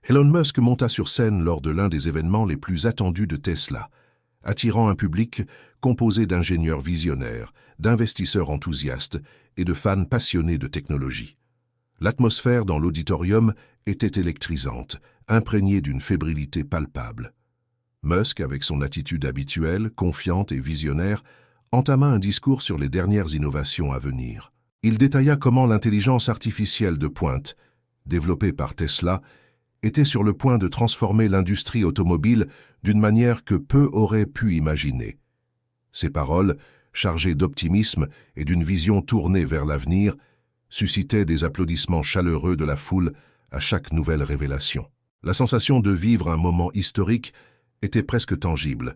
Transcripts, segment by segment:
Elon Musk monta sur scène lors de l'un des événements les plus attendus de Tesla, attirant un public composé d'ingénieurs visionnaires, d'investisseurs enthousiastes et de fans passionnés de technologie. L'atmosphère dans l'auditorium était électrisante, imprégnée d'une fébrilité palpable. Musk, avec son attitude habituelle, confiante et visionnaire, entama un discours sur les dernières innovations à venir. Il détailla comment l'intelligence artificielle de pointe, développée par Tesla, était sur le point de transformer l'industrie automobile d'une manière que peu auraient pu imaginer. Ses paroles, chargées d'optimisme et d'une vision tournée vers l'avenir, suscitaient des applaudissements chaleureux de la foule à chaque nouvelle révélation. La sensation de vivre un moment historique était presque tangible,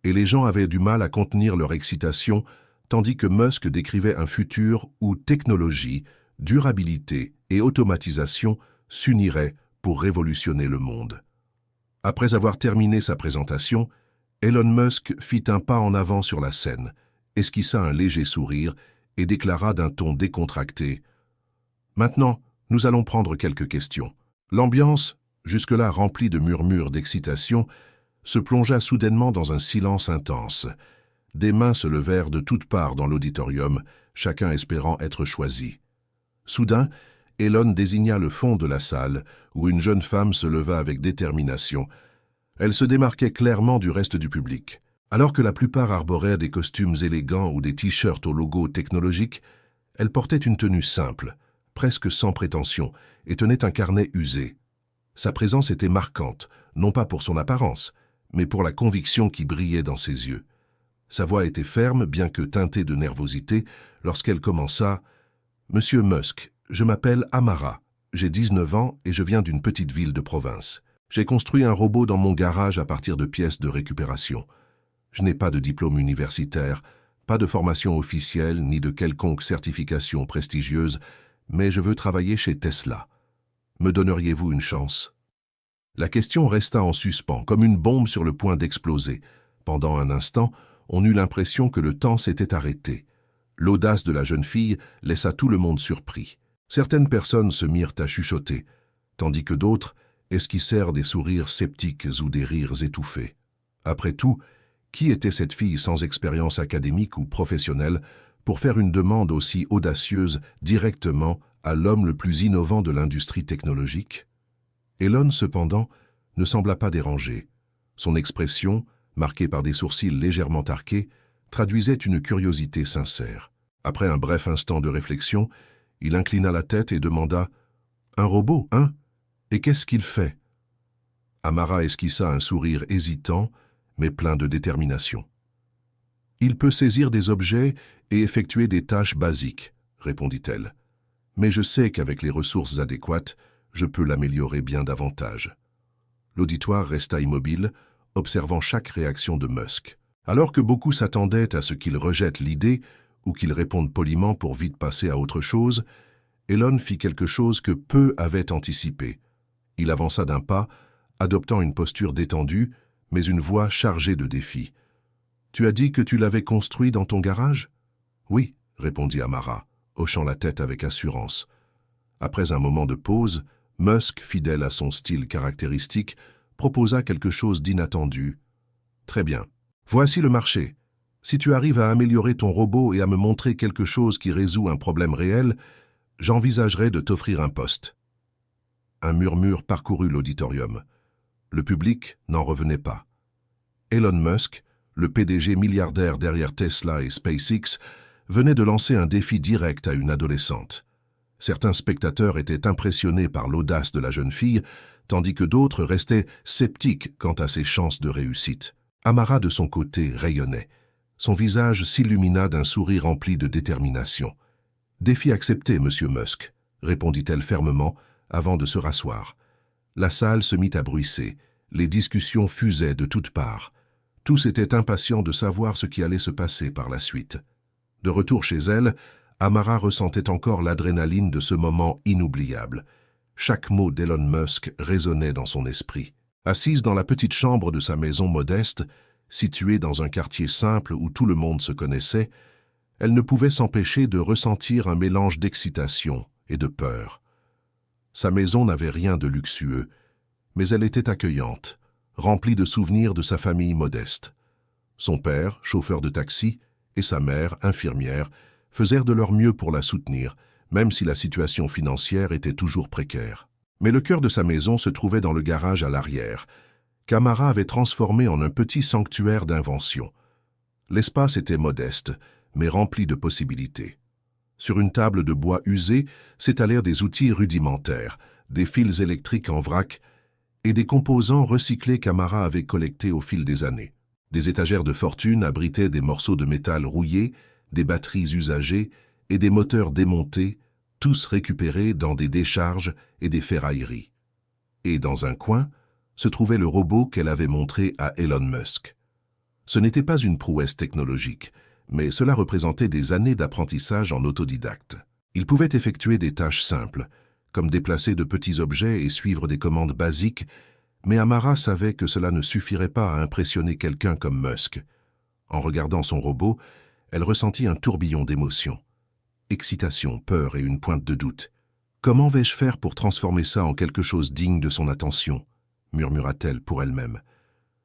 et les gens avaient du mal à contenir leur excitation, tandis que Musk décrivait un futur où technologie, durabilité et automatisation s'uniraient pour révolutionner le monde. Après avoir terminé sa présentation, Elon Musk fit un pas en avant sur la scène, esquissa un léger sourire et déclara d'un ton décontracté « Maintenant, nous allons prendre quelques questions. » L'ambiance, jusque-là remplie de murmures d'excitation, se plongea soudainement dans un silence intense. Des mains se levèrent de toutes parts dans l'auditorium, chacun espérant être choisi. Soudain, Elon désigna le fond de la salle, où une jeune femme se leva avec détermination. Elle se démarquait clairement du reste du public. Alors que la plupart arboraient des costumes élégants ou des t-shirts au logo technologique, elle portait une tenue simple, presque sans prétention, et tenait un carnet usé. Sa présence était marquante, non pas pour son apparence, mais pour la conviction qui brillait dans ses yeux. Sa voix était ferme, bien que teintée de nervosité, lorsqu'elle commença « Monsieur Musk, je m'appelle Amara, j'ai 19 ans et je viens d'une petite ville de province. J'ai construit un robot dans mon garage à partir de pièces de récupération. Je n'ai pas de diplôme universitaire, pas de formation officielle ni de quelconque certification prestigieuse, mais je veux travailler chez Tesla. Me donneriez-vous une chance ?» La question resta en suspens, comme une bombe sur le point d'exploser. Pendant un instant, on eut l'impression que le temps s'était arrêté. L'audace de la jeune fille laissa tout le monde surpris. Certaines personnes se mirent à chuchoter, tandis que d'autres esquissèrent des sourires sceptiques ou des rires étouffés. Après tout, qui était cette fille sans expérience académique ou professionnelle pour faire une demande aussi audacieuse directement à l'homme le plus innovant de l'industrie technologique? Elon, cependant, ne sembla pas dérangé. Son expression, marquée par des sourcils légèrement arqués, traduisait une curiosité sincère. Après un bref instant de réflexion, il inclina la tête et demanda « Un robot, hein? Et qu'est-ce qu'il fait ?» Amara esquissa un sourire hésitant, mais plein de détermination. « Il peut saisir des objets et effectuer des tâches basiques, » répondit-elle. « Mais je sais qu'avec les ressources adéquates, je peux l'améliorer bien davantage. » L'auditoire resta immobile, observant chaque réaction de Musk. Alors que beaucoup s'attendaient à ce qu'il rejette l'idée ou qu'il réponde poliment pour vite passer à autre chose, Elon fit quelque chose que peu avaient anticipé. Il avança d'un pas, adoptant une posture détendue, mais une voix chargée de défi. « Tu as dit que tu l'avais construit dans ton garage ?»« Oui, » répondit Amara, hochant la tête avec assurance. Après un moment de pause, Musk, fidèle à son style caractéristique, proposa quelque chose d'inattendu. « Très bien. Voici le marché. Si tu arrives à améliorer ton robot et à me montrer quelque chose qui résout un problème réel, j'envisagerai de t'offrir un poste. » Un murmure parcourut l'auditorium. Le public n'en revenait pas. Elon Musk, le PDG milliardaire derrière Tesla et SpaceX, venait de lancer un défi direct à une adolescente. Certains spectateurs étaient impressionnés par l'audace de la jeune fille, tandis que d'autres restaient sceptiques quant à ses chances de réussite. Amara, de son côté, rayonnait. Son visage s'illumina d'un sourire rempli de détermination. « Défi accepté, monsieur Musk », répondit-elle fermement, avant de se rasseoir. La salle se mit à bruisser. Les discussions fusaient de toutes parts. Tous étaient impatients de savoir ce qui allait se passer par la suite. De retour chez elle, Amara ressentait encore l'adrénaline de ce moment inoubliable. Chaque mot d'Elon Musk résonnait dans son esprit. Assise dans la petite chambre de sa maison modeste, située dans un quartier simple où tout le monde se connaissait, elle ne pouvait s'empêcher de ressentir un mélange d'excitation et de peur. Sa maison n'avait rien de luxueux, Mais elle était accueillante, remplie de souvenirs de sa famille modeste. Son père, chauffeur de taxi, et sa mère, infirmière, faisèrent de leur mieux pour la soutenir, même si la situation financière était toujours précaire. Mais le cœur de sa maison se trouvait dans le garage à l'arrière, qu'Amara avait transformé en un petit sanctuaire d'invention. L'espace était modeste, mais rempli de possibilités. Sur une table de bois usé s'étalèrent des outils rudimentaires, des fils électriques en vrac et des composants recyclés qu'Amara avait collectés au fil des années. Des étagères de fortune abritaient des morceaux de métal rouillés, des batteries usagées et des moteurs démontés, tous récupérés dans des décharges et des ferrailleries. Et dans un coin se trouvait le robot qu'elle avait montré à Elon Musk. Ce n'était pas une prouesse technologique, mais cela représentait des années d'apprentissage en autodidacte. Il pouvait effectuer des tâches simples, comme déplacer de petits objets et suivre des commandes basiques, mais Amara savait que cela ne suffirait pas à impressionner quelqu'un comme Musk. En regardant son robot, elle ressentit un tourbillon d'émotions. Excitation, peur et une pointe de doute. « Comment vais-je faire pour transformer ça en quelque chose digne de son attention ?» murmura-t-elle pour elle-même.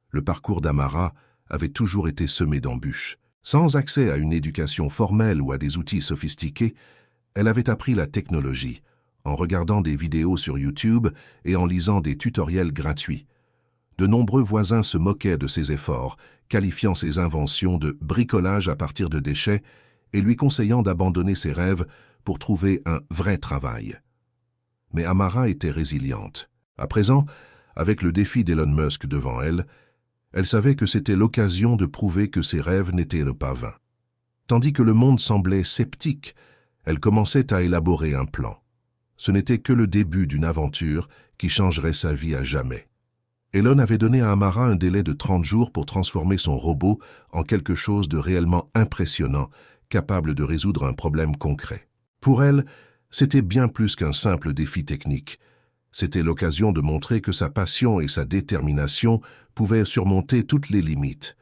Le parcours d'Amara avait toujours été semé d'embûches. Sans accès à une éducation formelle ou à des outils sophistiqués, elle avait appris la technologie, en regardant des vidéos sur YouTube et en lisant des tutoriels gratuits. De nombreux voisins se moquaient de ses efforts, qualifiant ses inventions de bricolage à partir de déchets et lui conseillant d'abandonner ses rêves pour trouver un vrai travail. Mais Amara était résiliente. À présent, avec le défi d'Elon Musk devant elle, elle savait que c'était l'occasion de prouver que ses rêves n'étaient pas vains. Tandis que le monde semblait sceptique, elle commençait à élaborer un plan. Ce n'était que le début d'une aventure qui changerait sa vie à jamais. Elon avait donné à Amara un délai de 30 jours pour transformer son robot en quelque chose de réellement impressionnant, capable de résoudre un problème concret. Pour elle, c'était bien plus qu'un simple défi technique. C'était l'occasion de montrer que sa passion et sa détermination pouvaient surmonter toutes les limites.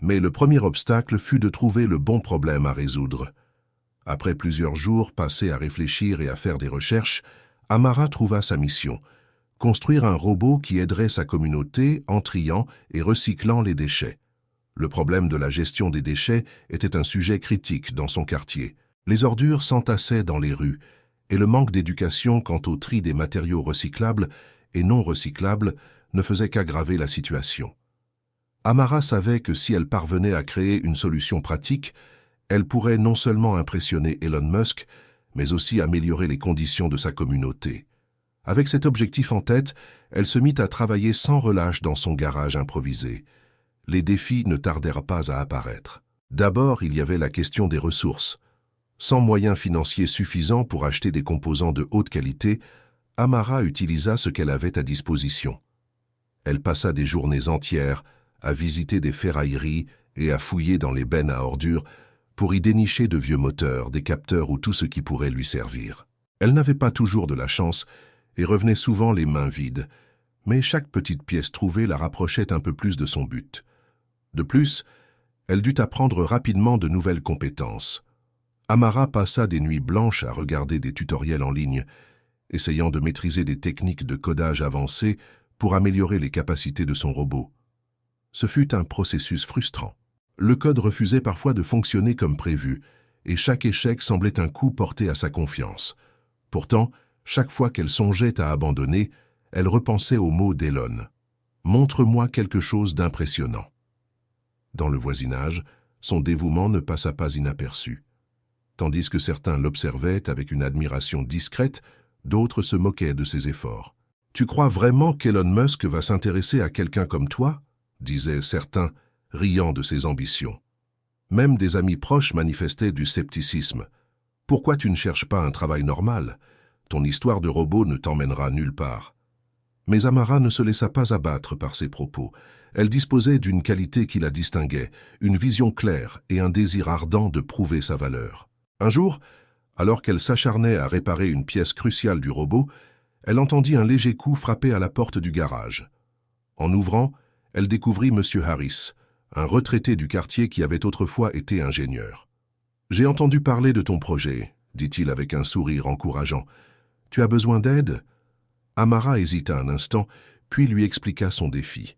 Mais le premier obstacle fut de trouver le bon problème à résoudre. Après plusieurs jours passés à réfléchir et à faire des recherches, Amara trouva sa mission, construire un robot qui aiderait sa communauté en triant et recyclant les déchets. Le problème de la gestion des déchets était un sujet critique dans son quartier. Les ordures s'entassaient dans les rues, et le manque d'éducation quant au tri des matériaux recyclables et non recyclables ne faisait qu'aggraver la situation. Amara savait que si elle parvenait à créer une solution pratique, elle pourrait non seulement impressionner Elon Musk, mais aussi améliorer les conditions de sa communauté. Avec cet objectif en tête, elle se mit à travailler sans relâche dans son garage improvisé. Les défis ne tardèrent pas à apparaître. D'abord, il y avait la question des ressources. Sans moyens financiers suffisants pour acheter des composants de haute qualité, Amara utilisa ce qu'elle avait à disposition. Elle passa des journées entières à visiter des ferrailleries et à fouiller dans les bennes à ordures pour y dénicher de vieux moteurs, des capteurs ou tout ce qui pourrait lui servir. Elle n'avait pas toujours de la chance et revenait souvent les mains vides, mais chaque petite pièce trouvée la rapprochait un peu plus de son but. De plus, elle dut apprendre rapidement de nouvelles compétences. Amara passa des nuits blanches à regarder des tutoriels en ligne, essayant de maîtriser des techniques de codage avancées pour améliorer les capacités de son robot. Ce fut un processus frustrant. Le code refusait parfois de fonctionner comme prévu, et chaque échec semblait un coup porté à sa confiance. Pourtant, chaque fois qu'elle songeait à abandonner, elle repensait aux mots d'Elon. « Montre-moi quelque chose d'impressionnant. » Dans le voisinage, son dévouement ne passa pas inaperçu. Tandis que certains l'observaient avec une admiration discrète, d'autres se moquaient de ses efforts. « Tu crois vraiment qu'Elon Musk va s'intéresser à quelqu'un comme toi ?» disaient certains, riant de ses ambitions. Même des amis proches manifestaient du scepticisme. « Pourquoi tu ne cherches pas un travail normal? Ton histoire de robot ne t'emmènera nulle part. » Mais Amara ne se laissa pas abattre par ces propos. Elle disposait d'une qualité qui la distinguait, une vision claire et un désir ardent de prouver sa valeur. Un jour, alors qu'elle s'acharnait à réparer une pièce cruciale du robot, elle entendit un léger coup frapper à la porte du garage. En ouvrant, elle découvrit M. Harris, un retraité du quartier qui avait autrefois été ingénieur. « J'ai entendu parler de ton projet, » dit-il avec un sourire encourageant. « Tu as besoin d'aide ?» Amara hésita un instant, puis lui expliqua son défi.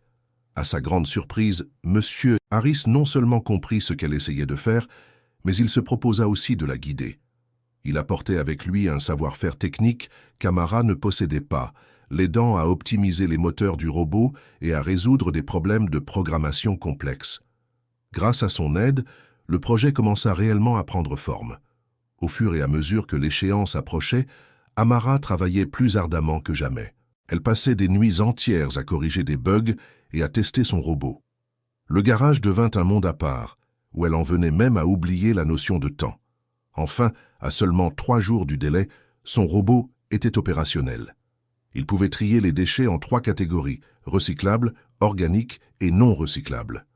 À sa grande surprise, Monsieur Harris non seulement comprit ce qu'elle essayait de faire, mais il se proposa aussi de la guider. Il apportait avec lui un savoir-faire technique qu'Amara ne possédait pas, l'aidant à optimiser les moteurs du robot et à résoudre des problèmes de programmation complexes. Grâce à son aide, le projet commença réellement à prendre forme. Au fur et à mesure que l'échéance approchait, Amara travaillait plus ardemment que jamais. Elle passait des nuits entières à corriger des bugs et à tester son robot. Le garage devint un monde à part, où elle en venait même à oublier la notion de temps. Enfin, à seulement 3 jours du délai, son robot était opérationnel. Il pouvait trier les déchets en 3 catégories, recyclables, organiques et non recyclables.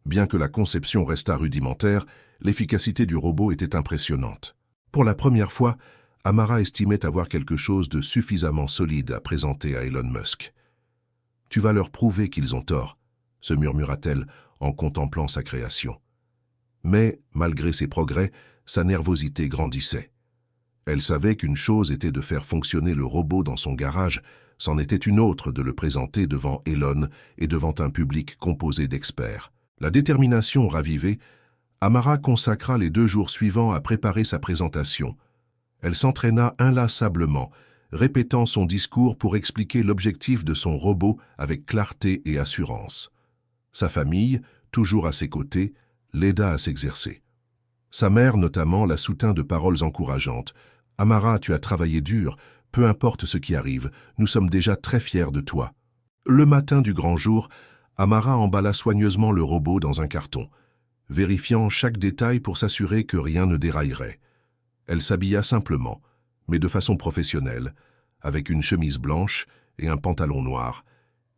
Bien que la conception restât rudimentaire, l'efficacité du robot était impressionnante. Pour la première fois, Amara estimait avoir quelque chose de suffisamment solide à présenter à Elon Musk. « Tu vas leur prouver qu'ils ont tort », se murmura-t-elle en contemplant sa création. Mais, malgré ses progrès, sa nervosité grandissait. Elle savait qu'une chose était de faire fonctionner le robot dans son garage, c'en était une autre de le présenter devant Elon et devant un public composé d'experts. La détermination ravivée, Amara consacra les 2 jours suivants à préparer sa présentation. Elle s'entraîna inlassablement, répétant son discours pour expliquer l'objectif de son robot avec clarté et assurance. Sa famille, toujours à ses côtés, l'aida à s'exercer. Sa mère, notamment, la soutint de paroles encourageantes. « Amara, tu as travaillé dur, peu importe ce qui arrive, nous sommes déjà très fiers de toi. » Le matin du grand jour, Amara emballa soigneusement le robot dans un carton, vérifiant chaque détail pour s'assurer que rien ne déraillerait. Elle s'habilla simplement, mais de façon professionnelle, avec une chemise blanche et un pantalon noir,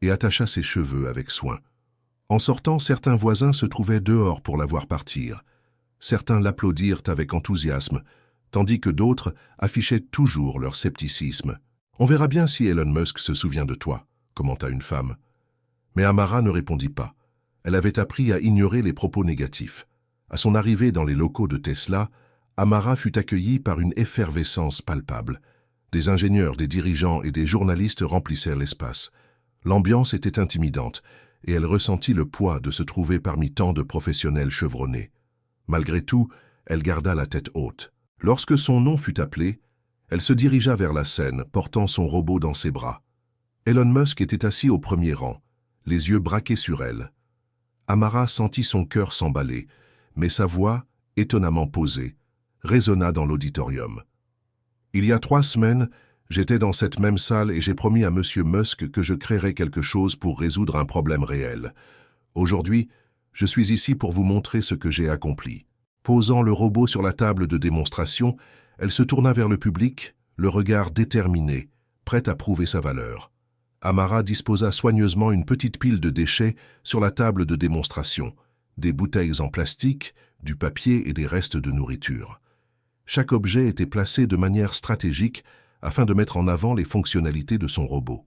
et attacha ses cheveux avec soin. En sortant, certains voisins se trouvaient dehors pour la voir partir. Certains l'applaudirent avec enthousiasme, tandis que d'autres affichaient toujours leur scepticisme. « On verra bien si Elon Musk se souvient de toi », commenta une femme. Mais Amara ne répondit pas. Elle avait appris à ignorer les propos négatifs. À son arrivée dans les locaux de Tesla, Amara fut accueillie par une effervescence palpable. Des ingénieurs, des dirigeants et des journalistes remplissèrent l'espace. L'ambiance était intimidante, et elle ressentit le poids de se trouver parmi tant de professionnels chevronnés. Malgré tout, elle garda la tête haute. Lorsque son nom fut appelé, elle se dirigea vers la scène, portant son robot dans ses bras. Elon Musk était assis au premier rang, les yeux braqués sur elle. Amara sentit son cœur s'emballer, mais sa voix, étonnamment posée, résonna dans l'auditorium. « Il y a 3 semaines, j'étais dans cette même salle et j'ai promis à Monsieur Musk que je créerais quelque chose pour résoudre un problème réel. Aujourd'hui, je suis ici pour vous montrer ce que j'ai accompli. » Posant le robot sur la table de démonstration, elle se tourna vers le public, le regard déterminé, prête à prouver sa valeur. Amara disposa soigneusement une petite pile de déchets sur la table de démonstration, des bouteilles en plastique, du papier et des restes de nourriture. Chaque objet était placé de manière stratégique afin de mettre en avant les fonctionnalités de son robot.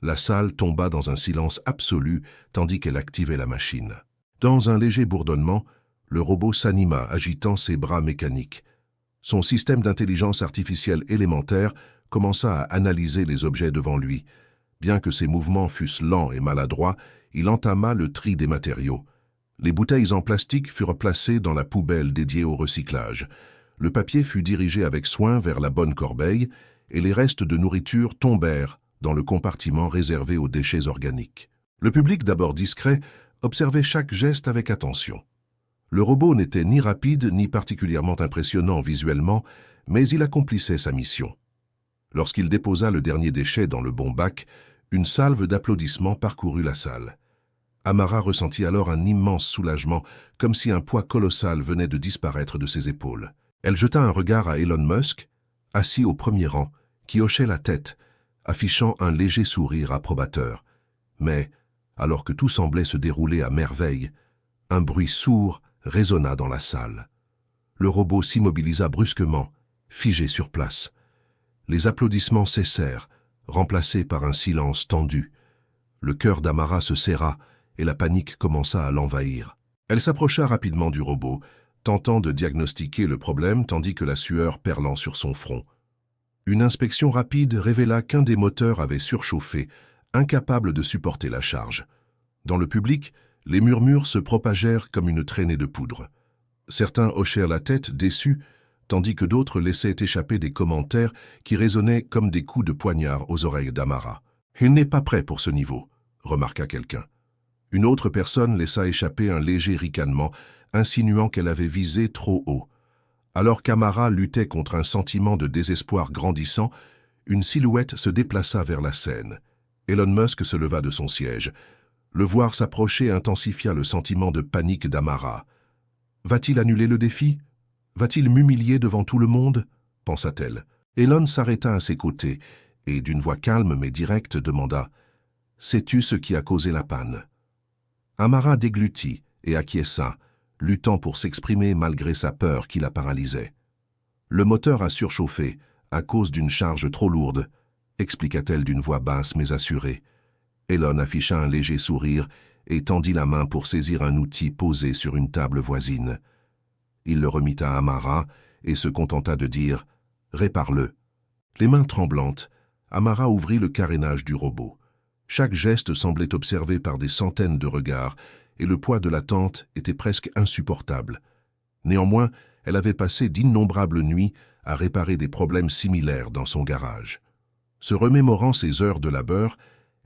La salle tomba dans un silence absolu tandis qu'elle activait la machine. Dans un léger bourdonnement, le robot s'anima, agitant ses bras mécaniques. Son système d'intelligence artificielle élémentaire commença à analyser les objets devant lui. Bien que ses mouvements fussent lents et maladroits, il entama le tri des matériaux. Les bouteilles en plastique furent placées dans la poubelle dédiée au recyclage. Le papier fut dirigé avec soin vers la bonne corbeille et les restes de nourriture tombèrent dans le compartiment réservé aux déchets organiques. Le public, d'abord discret, observait chaque geste avec attention. Le robot n'était ni rapide ni particulièrement impressionnant visuellement, mais il accomplissait sa mission. Lorsqu'il déposa le dernier déchet dans le bon bac, une salve d'applaudissements parcourut la salle. Amara ressentit alors un immense soulagement, comme si un poids colossal venait de disparaître de ses épaules. Elle jeta un regard à Elon Musk, assis au premier rang, qui hochait la tête, affichant un léger sourire approbateur. Mais, alors que tout semblait se dérouler à merveille, un bruit sourd résonna dans la salle. Le robot s'immobilisa brusquement, figé sur place. Les applaudissements cessèrent, remplacés par un silence tendu. Le cœur d'Amara se serra et la panique commença à l'envahir. Elle s'approcha rapidement du robot, tentant de diagnostiquer le problème tandis que la sueur perlant sur son front. Une inspection rapide révéla qu'un des moteurs avait surchauffé, incapable de supporter la charge. Dans le public, les murmures se propagèrent comme une traînée de poudre. Certains hochèrent la tête, déçus, tandis que d'autres laissaient échapper des commentaires qui résonnaient comme des coups de poignard aux oreilles d'Amara. « Il n'est pas prêt pour ce niveau », remarqua quelqu'un. Une autre personne laissa échapper un léger ricanement, insinuant qu'elle avait visé trop haut. Alors qu'Amara luttait contre un sentiment de désespoir grandissant, une silhouette se déplaça vers la scène. Elon Musk se leva de son siège. Le voir s'approcher intensifia le sentiment de panique d'Amara. « Va-t-il annuler le défi? Va-t-il m'humilier devant tout le monde ?» pensa-t-elle. Elon s'arrêta à ses côtés et, d'une voix calme mais directe, demanda « Sais-tu ce qui a causé la panne ?» Amara déglutit et acquiesça, luttant pour s'exprimer malgré sa peur qui la paralysait. « Le moteur a surchauffé à cause d'une charge trop lourde », expliqua-t-elle d'une voix basse mais assurée. Elon afficha un léger sourire et tendit la main pour saisir un outil posé sur une table voisine. Il le remit à Amara et se contenta de dire « Répare-le ». Les mains tremblantes, Amara ouvrit le carénage du robot. Chaque geste semblait observé par des centaines de regards et le poids de la tente était presque insupportable. Néanmoins, elle avait passé d'innombrables nuits à réparer des problèmes similaires dans son garage. Se remémorant ses heures de labeur,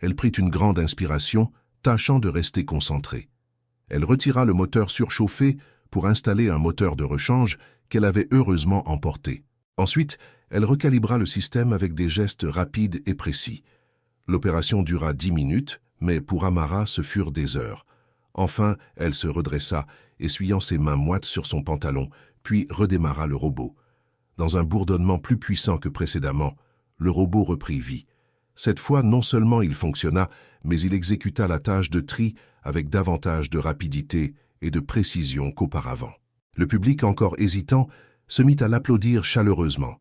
elle prit une grande inspiration, tâchant de rester concentrée. Elle retira le moteur surchauffé pour installer un moteur de rechange qu'elle avait heureusement emporté. Ensuite, elle recalibra le système avec des gestes rapides et précis. L'opération dura 10 minutes, mais pour Amara, ce furent des heures. Enfin, elle se redressa, essuyant ses mains moites sur son pantalon, puis redémarra le robot. Dans un bourdonnement plus puissant que précédemment, le robot reprit vie. Cette fois, non seulement il fonctionna, mais il exécuta la tâche de tri avec davantage de rapidité et de précision qu'auparavant. Le public, encore hésitant, se mit à l'applaudir chaleureusement.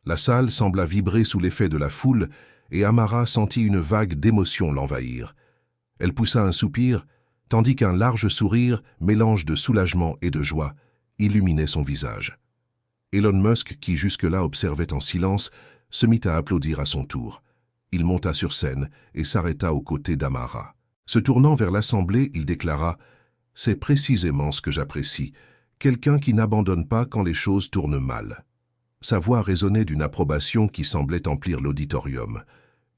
La salle sembla vibrer sous l'effet de la foule et Amara sentit une vague d'émotion l'envahir. Elle poussa un soupir, tandis qu'un large sourire, mélange de soulagement et de joie, illuminait son visage. Elon Musk, qui jusque-là observait en silence, se mit à applaudir à son tour. Il monta sur scène et s'arrêta aux côtés d'Amara. Se tournant vers l'assemblée, il déclara « C'est précisément ce que j'apprécie, quelqu'un qui n'abandonne pas quand les choses tournent mal. » Sa voix résonnait d'une approbation qui semblait emplir l'auditorium.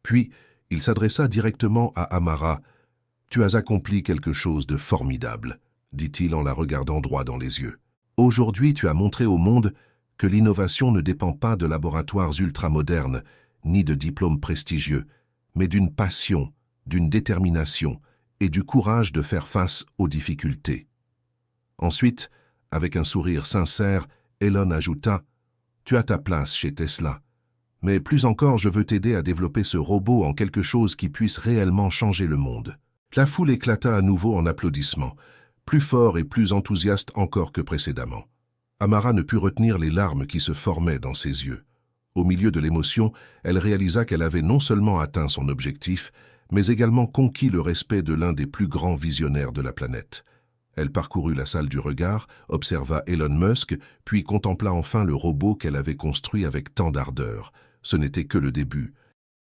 Puis, il s'adressa directement à Amara. « Tu as accompli quelque chose de formidable, » dit-il en la regardant droit dans les yeux. « Aujourd'hui, tu as montré au monde que l'innovation ne dépend pas de laboratoires ultramodernes, ni de diplômes prestigieux, mais d'une passion, d'une détermination et du courage de faire face aux difficultés. » Ensuite, avec un sourire sincère, Elon ajouta « Tu as ta place chez Tesla. Mais plus encore, je veux t'aider à développer ce robot en quelque chose qui puisse réellement changer le monde. » La foule éclata à nouveau en applaudissements, plus fort et plus enthousiaste encore que précédemment. Amara ne put retenir les larmes qui se formaient dans ses yeux. Au milieu de l'émotion, elle réalisa qu'elle avait non seulement atteint son objectif, mais également conquis le respect de l'un des plus grands visionnaires de la planète. Elle parcourut la salle du regard, observa Elon Musk, puis contempla enfin le robot qu'elle avait construit avec tant d'ardeur. Ce n'était que le début.